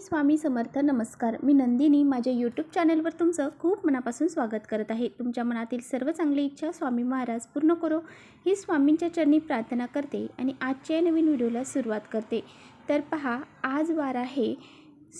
स्वामी समर्थ. नमस्कार. मी नंदिनी. माझ्या यूट्यूब चॅनलवर तुमचं खूप मनापासून स्वागत करत आहे. तुमच्या मनातील सर्व चांगली इच्छा स्वामी महाराज पूर्ण करो ही स्वामींच्या चरणी प्रार्थना करते आणि आजच्या नवीन व्हिडिओला सुरुवात करते. तर पहा, आज वार आहे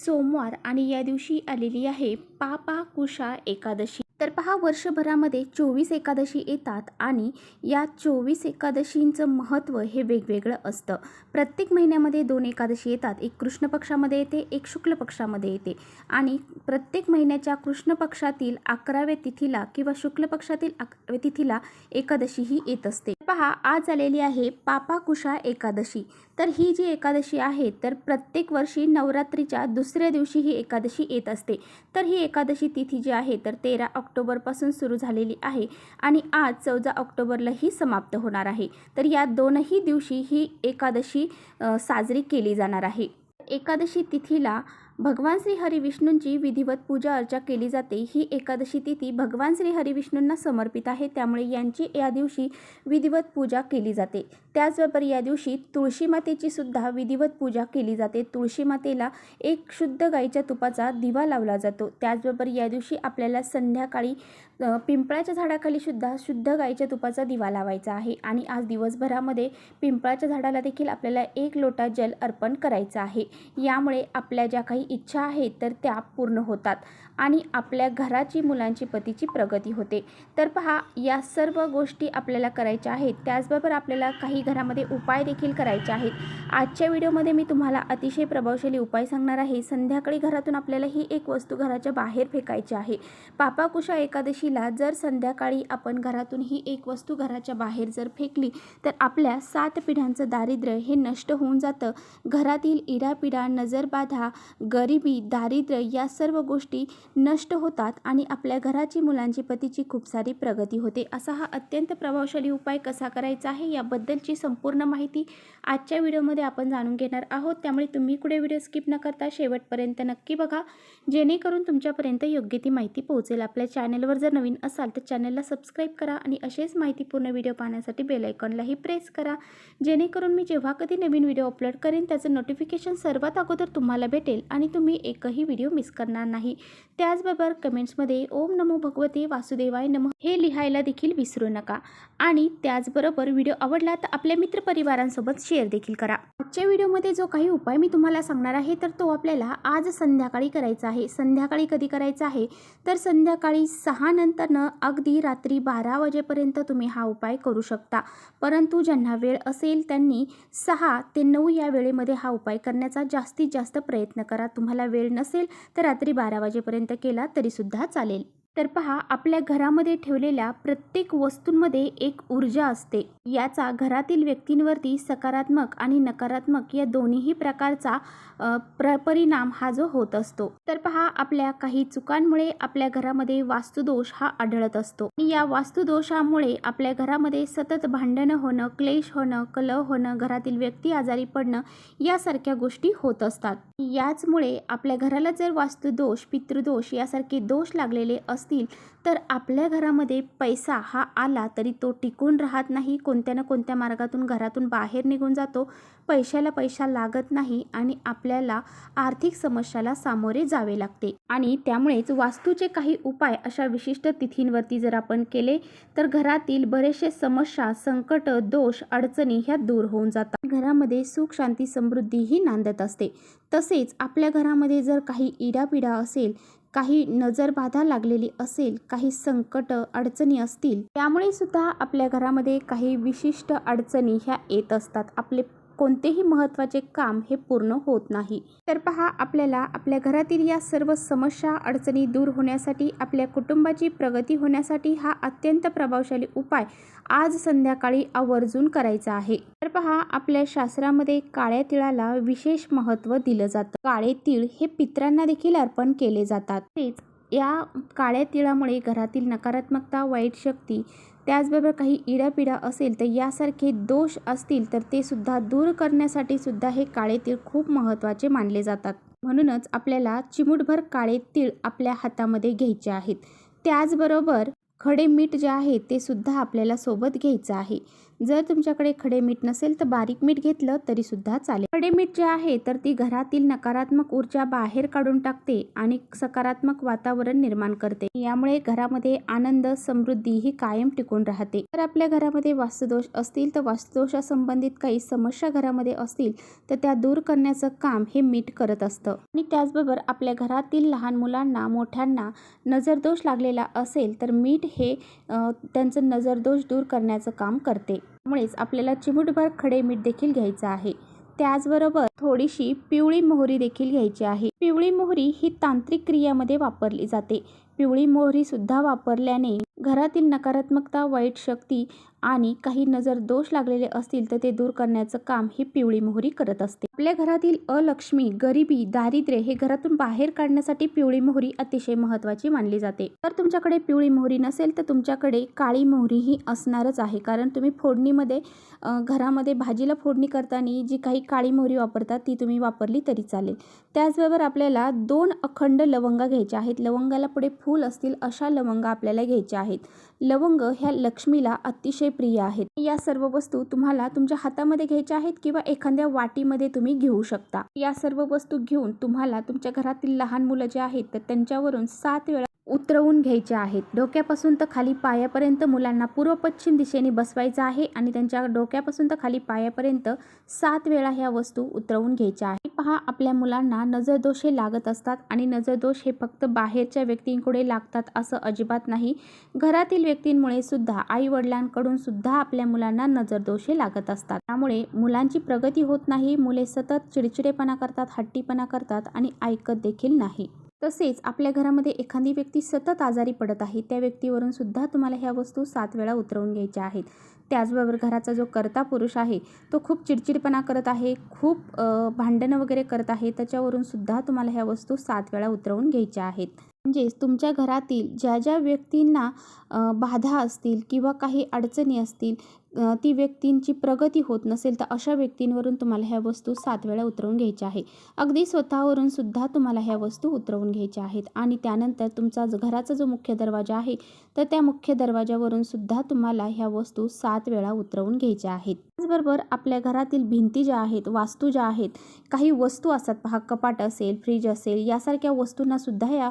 सोमवार आणि या दिवशी आलेली आहे पापाकुशा एकादशी. तर पहा, वर्षभरामध्ये 24 एकादशी येतात आणि या 24 एकादशींचं महत्त्व हे वेगवेगळं असतं. प्रत्येक महिन्यामध्ये 2 एकादशी येतात. एक कृष्ण पक्षामध्ये येते, एक शुक्ल पक्षामध्ये येते आणि प्रत्येक महिन्याच्या कृष्ण पक्षातील 11व्या तिथीला किंवा शुक्ल पक्षातील 11व्या तिथीला एकादशी ही येत असते. पहा, आज आलेली आहे पापाकुशा एकादशी. तर ही जी एकादशी आहे तर प्रत्येक वर्षी नवरात्रीच्या दुसऱ्या दिवशी ही एकादशी येत असते. तर ही एकादशी तिथी जी आहे तर 13 ऑक्टोबरपासून सुरू झालेली आहे आणि आज 14 ऑक्टोबरला ही समाप्त होणार आहे. तर या दोनही दिवशी ही एकादशी साजरी केली जाणार आहे. एकादशी तिथीला भगवान श्री हरिविष्णूंची विधिवत पूजा अर्चा केली जाते. ही एकादशी तिथी भगवान श्री हरिविष्णूंना समर्पित आहे, त्यामुळे यांची या दिवशी विधिवत पूजा केली जाते. त्याचबरोबर या दिवशी तुळशी मातेची सुद्धा विधिवत पूजा केली जाते. तुळशी मातेला एक शुद्ध गाईच्या तुपाचा दिवा लावला जातो. त्याचबरोबर या दिवशी आपल्याला संध्याकाळी पिंपळाच्या झाडाखाली सुद्धा शुद्ध गाईच्या तुपाचा दिवा लावायचा आहे आणि आज दिवसभरामध्ये पिंपळाच्या झाडाला देखील आपल्याला 1 लोटा जल अर्पण करायचं आहे. यामुळे आपल्या ज्या काही इच्छा आहेत तर त्या पूर्ण होतात आणि आपल्या घराची, मुलांची, पतीची प्रगती होते. तर पहा, या सर्व गोष्टी आपल्याला करायच्या आहेत. त्याचबरोबर आपल्याला काही घरामध्ये उपाय देखील करायचे आहेत. आजच्या व्हिडिओमध्ये मी तुम्हाला अतिशय प्रभावशाली उपाय सांगणार आहे. संध्याकाळी घरातून आपल्याला ही एक वस्तू घराच्या बाहेर फेकायची आहे. पापाकुशा एकादशीला जर संध्याकाळी आपण घरातून ही एक वस्तू घराच्या बाहेर जर फेकली तर आपल्या 7 पिढ्यांचं दारिद्र्य हे नष्ट होऊन जातं. घरातील इडापिडा, नजरबाधा, गरिबी, दारिद्र्य या सर्व गोष्टी नष्ट होतात आणि आपल्या घराची, मुलांची, पतीची खूप सारी प्रगती होते. असा हा अत्यंत प्रभावशाली उपाय कसा करायचा आहे याबद्दलची संपूर्ण माहिती आजच्या व्हिडिओमध्ये आपण जाणून घेणार आहोत. त्यामुळे तुम्ही कुठे व्हिडिओ स्किप न करता शेवटपर्यंत नक्की बघा, जेणेकरून तुमच्यापर्यंत योग्य ती माहिती पोहोचेल. आपल्या चॅनलवर जर नवीन असाल तर चॅनलला सबस्क्राईब करा आणि असेच माहितीपूर्ण व्हिडिओ पाहण्यासाठी बेल आयकॉनलाही प्रेस करा, जेणेकरून मी जेव्हा कधी नवीन व्हिडिओ अपलोड करेन त्याचं नोटिफिकेशन सर्वात अगोदर तुम्हाला भेटेल आणि तुम्ही एकही व्हिडिओ मिस करणार नाही. त्याचबरोबर कमेंट्समध्ये ओम नमो भगवते वासुदेवाय नमः हे लिहायला देखील विसरू नका आणि त्याचबरोबर व्हिडिओ आवडला तर आपल्या मित्रपरिवारांसोबत शेअर देखील करा. आजच्या व्हिडिओमध्ये जो काही उपाय मी तुम्हाला सांगणार आहे तर तो आपल्याला आज संध्याकाळी करायचा आहे. संध्याकाळी कधी करायचा आहे तर संध्याकाळी 6 नंतरनं अगदी रात्री 12 वाजेपर्यंत तुम्ही हा उपाय करू शकता. परंतु ज्यांना वेळ असेल त्यांनी 6 ते 9 या वेळेमध्ये हा उपाय करण्याचा जास्तीत जास्त प्रयत्न करा. तुम्हाला वेळ नसेल तर रात्री 12 वाजेपर्यंत केला तरी सुद्धा चालेल. तर पहा, आपल्या घरामध्ये ठेवलेल्या प्रत्येक वस्तूंमध्ये एक ऊर्जा असते. याचा घरातील व्यक्तींवरती सकारात्मक आणि नकारात्मक या दोन्ही प्रकारचा परिणाम हा जो होत असतो. तर पहा, आपल्या काही चुकांमुळे आपल्या घरामध्ये वास्तुदोष हा आढळत असतो. या वास्तुदोषामुळे आपल्या घरामध्ये सतत भांडणं होणं, क्लेश होणं, कलह होणं, घरातील व्यक्ती आजारी पडणं यासारख्या गोष्टी होत असतात. याचमुळे आपल्या घराला जर वास्तुदोष, पितृदोष यासारखे दोष लागलेले असतील तर आपल्या घरामध्ये पैसा हा आला तरी तो टिकून राहत नाही. कोणत्या ना कोणत्या मार्गातून घरातून बाहेर निघून जातो. पैशाला पैसा लागत नाही आणि आपल्याला आर्थिक समस्याला सामोरे जावे लागते. आणि त्यामुळेच वास्तूचे काही उपाय अशा विशिष्ट तिथींवरती जर आपण केले तर घरातील बरेचसे समस्या, संकट, दोष, अडचणी ह्या दूर होऊन जातात. घरामध्ये सुख, शांती, समृद्धी ही नांदत असते. तसेच आपल्या घरामध्ये जर काही इडापिडा असेल, काही नजरबाधा लागलेली असेल, काही संकट, अडचणी असतील, त्यामुळे सुद्धा आपल्या घरामध्ये काही विशिष्ट अडचणी ह्या येत असतात. आपले कोणतेही महत्त्वाचे काम हे पूर्ण होत नाही. तर पहा, आपल्याला आपल्या घरातील या सर्व समस्या, अडचणी दूर होण्यासाठी, आपल्या कुटुंबाची प्रगती होण्यासाठी हा अत्यंत प्रभावशाली उपाय आज संध्याकाळी आवर्जून करायचा आहे. तर पहा, आपल्या शास्त्रामध्ये काळ्या तिळाला विशेष महत्त्व दिलं जातं. काळे तीळ हे पितरांना देखील अर्पण केले जातात. तेच या काळ्या तिळामुळे घरातील नकारात्मकता, वाईट शक्ती, त्याचबरोबर काही इडापिडा असेल तर यासारखे दोष असतील तर ते सुद्धा दूर करण्यासाठी सुद्धा हे काळे तीळ खूप महत्त्वाचे मानले जातात. म्हणूनच आपल्याला चिमूटभर काळे तीळ आपल्या हातामध्ये घ्यायचे आहेत. त्याचबरोबर खडे मीठ जे आहे ते सुद्धा आपल्याला सोबत घ्यायचं आहे. जर तुमच्याकडे खडे मीठ नसेल तर बारीक मीठ घेतलं तरी सुद्धा चालेल। खडे मीठ जे आहे तर ती घरातील नकारात्मक ऊर्जा बाहेर काढून टाकते आणि सकारात्मक वातावरण निर्माण करते। यामुळे घरामध्ये आनंद समृद्धी ही कायम टिकून राहते। तर आपल्या घरामध्ये वास्तुदोष असतील तर वास्तुदोषासंबंधित काही समस्या घरामध्ये असतील तर त्या दूर करण्याचं काम हे मीठ करत असतं। आणि त्याचबरोबर आपल्या घरातील लहान मुलांना मोठ्यांना नजरदोष लागलेला असेल तर मीठ हे त्यांचं नजरदोष दूर करण्याचं काम करते। त्यामुळेच आपल्याला चिमूटभर खडे मीठ देखील घ्यायचं आहे। त्याचबरोबर थोडीशी पिवळी मोहरी देखील घ्यायची आहे। पिवळी मोहरी ही तांत्रिक क्रियामध्ये वापरली जाते। पिवळी मोहरी सुद्धा वापरल्याने घरातील नकारात्मकता, वाईट शक्ती आणि काही नजर दोष लागलेले असतील तर ते दूर करण्याचं काम ही पिवळी मोहरी करत असते। आपल्या घरातील अलक्ष्मी, गरिबी, दारिद्र्य हे घरातून बाहेर काढण्यासाठी पिवळी मोहरी अतिशय महत्त्वाची मानली जाते। तर तुमच्याकडे पिवळी मोहरी नसेल तर तुमच्याकडे काळी मोहरी ही असणारच आहे, कारण तुम्ही फोडणीमध्ये घरामध्ये भाजीला फोडणी करताना जी काही काळी मोहरी वापरतात ती तुम्ही वापरली तरी चालेल। त्याचबरोबर आपल्याला 2 अखंड लवंगा घ्यायच्या आहेत। लवंगाला पुढे फूल असतील अशा लवंगा आपल्याला घ्यायच्या आहेत। लवंग ह्या लक्ष्मीला अतिशय प्रिय आहेत। या सर्व वस्तू तुम्हाला तुमच्या हातामध्ये घ्यायच्या आहेत किंवा एखाद्या वाटीमध्ये तुम्ही घेऊ शकता। या सर्व वस्तू घेऊन तुम्हाला तुमच्या घरातील लहान मुलं जे आहेत तर त्यांच्यावरून 7 वेळा उतरवून घ्यायचे आहेत। डोक्यापासून तर खाली पायापर्यंत मुलांना पूर्व पश्चिम दिशेने बसवायचं आहे आणि त्यांच्या डोक्यापासून तर खाली पायापर्यंत 7 वेळा ह्या वस्तू उतरवून घ्यायच्या आहेत। पहा, आपल्या मुलांना नजरदोष हे लागत असतात आणि नजरदोष हे फक्त बाहेरच्या व्यक्तींकडे लागतात असं अजिबात नाही। घरातील व्यक्तींमुळे सुद्धा, आई वडिलांकडून सुद्धा आपल्या मुलांना नजरदोष हे लागत असतात। त्यामुळे मुलांची प्रगती होत नाही, मुले सतत चिडचिडेपणा करतात, हट्टीपणा करतात आणि ऐकत देखील नाही। तसेच आपल्या घरामध्ये एखादी व्यक्ती सतत आजारी पडत आहे, त्या व्यक्तीवरून सुद्धा तुम्हाला ह्या वस्तू 7 वेळा उतरवून घ्यायच्या आहेत। त्याचबरोबर घराचा जो कर्ता पुरुष आहे तो खूप चिडचिडपणा करत आहे, खूप भांडणं वगैरे करत आहे, त्याच्यावरून सुद्धा तुम्हाला ह्या वस्तू 7 वेळा उतरवून घ्यायच्या आहेत। म्हणजेच तुमच्या घरातील ज्या ज्या व्यक्तींना बाधा असतील किंवा काही अडचणी असतील, ती व्यक्तींची प्रगती होत नसेल तर अशा व्यक्तींवरून तुम्हाला ह्या वस्तू 7 वेळा उतरवून घ्यायच्या आहे। अगदी स्वतःवरून सुद्धा तुम्हाला ह्या वस्तू उतरवून घ्यायच्या आहेत। आणि त्यानंतर तुमचा घराचा जो मुख्य दरवाजा आहे तर त्या मुख्य दरवाजावरून सुद्धा तुम्हाला ह्या वस्तू 7 वेळा उतरवून घ्यायच्या आहेत। त्याचबरोबर आपल्या घरातील भिंती ज्या आहेत, वास्तू ज्या आहेत, काही वस्तू असतात पहा, कपाट असेल, फ्रीज असेल, यासारख्या वस्तूंना सुद्धा या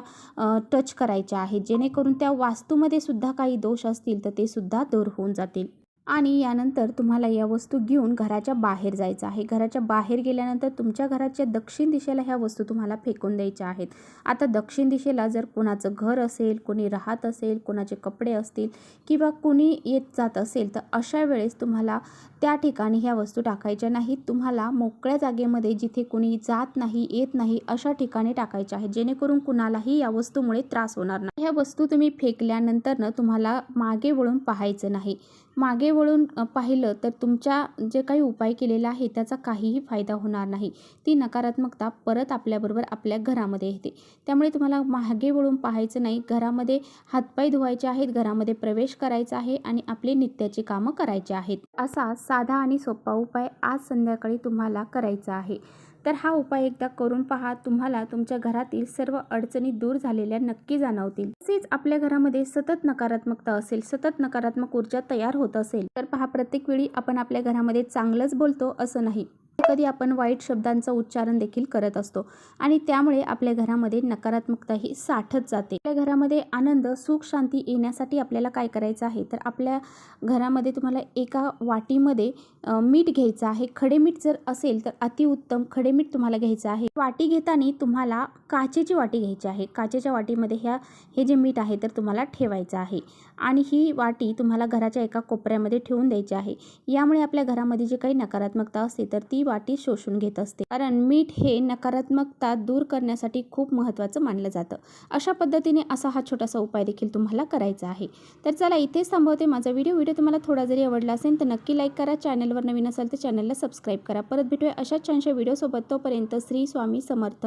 टच करायच्या आहेत, जेणेकरून त्या वास्तूमध्ये सुद्धा काही दोष असतील तर ते सुद्धा दूर होऊन जातील। आणि यानंतर तुम्हाला या वस्तू घेऊन घराच्या बाहेर जायचं आहे। घराच्या बाहेर गेल्यानंतर तुमच्या घराच्या दक्षिण दिशेला ह्या वस्तू तुम्हाला फेकून द्यायच्या आहेत। आता दक्षिण दिशेला जर कोणाचं घर असेल, कोणी राहत असेल, कोणाचे कपडे असतील किंवा कोणी येत जात असेल तर अशा वेळेस तुम्हाला त्या ठिकाणी ह्या वस्तू टाकायच्या नाहीत। तुम्हाला मोकळ्या जागेमध्ये जिथे कोणी जात नाही, येत नाही अशा ठिकाणी टाकायच्या आहेत, जेणेकरून कुणालाही या वस्तूमुळे त्रास होणार नाही। ह्या वस्तू तुम्ही फेकल्यानंतर तुम्हाला मागे वळून पाहायचं नाही। मागे वळून पाहिलं तर तुमच्या जे काही उपाय केलेला आहे त्याचा काहीही फायदा होणार नाही। ती नकारात्मकता परत आपल्याबरोबर आपल्या घरामध्ये येते। त्यामुळे तुम्हाला मागे वळून पाहायचं नाही, घरामध्ये हातपाय धुवायचे आहेत, घरामध्ये प्रवेश करायचा आहे आणि आपली नित्याची कामं करायची आहेत। असा साधा आणि सोपा उपाय आज संध्याकाळी तुम्हाला करायचा आहे। तर हा उपाय एकदा करून पहा, तुम्हाला तुमच्या घरातील सर्व अडचणी दूर झालेल्या नक्की जाणवतील। तसेच आपल्या घरामध्ये सतत नकारात्मकता असेल, सतत नकारात्मक ऊर्जा तयार होत असेल तर पहा, प्रत्येक वेळी आपण आपल्या घरामध्ये चांगलंच बोलतो असं नाही, कधी आपण वाईट शब्दांचं उच्चारण देखील करत असतो आणि त्यामुळे आपल्या घरामध्ये नकारात्मकता ही साठत जाते। आपल्या घरामध्ये आनंद, सुख, शांती येण्यासाठी आपल्याला काय करायचं आहे तर आपल्या घरामध्ये तुम्हाला एका वाटीमध्ये मीठ घ्यायचं आहे। खडे मीठ जर असेल तर अतिउत्तम खडे मीठ तुम्हाला घ्यायचं आहे। वाटी घेताना तुम्हाला काचेची वाटी घ्यायची आहे। काचेच्या वाटीमध्ये हे जे मीठ आहे तर तुम्हाला ठेवायचं आहे आणि ही वाटी तुम्हाला घराच्या एका कोपऱ्यामध्ये ठेवून द्यायची आहे। यामुळे आपल्या घरामध्ये जी काही नकारात्मकता असते तर ती वाटी शोषून घेत असते, कारण मीठ हे नकारात्मकता दूर करण्यासाठी खूप महत्त्वाचं मानलं जातं। अशा पद्धतीने असा हा छोटासा उपाय देखील तुम्हाला करायचा आहे। तर चला इथेच थांबवते माझा व्हिडिओ तुम्हाला थोडा जरी आवडला असेल तर नक्की लाईक करा, चॅनलवर नवीन असाल तर चॅनलला सबस्क्राईब करा। परत भेटूया अशाच छानशा व्हिडिओसोबत, तोपर्यंत श्री स्वामी समर्थ।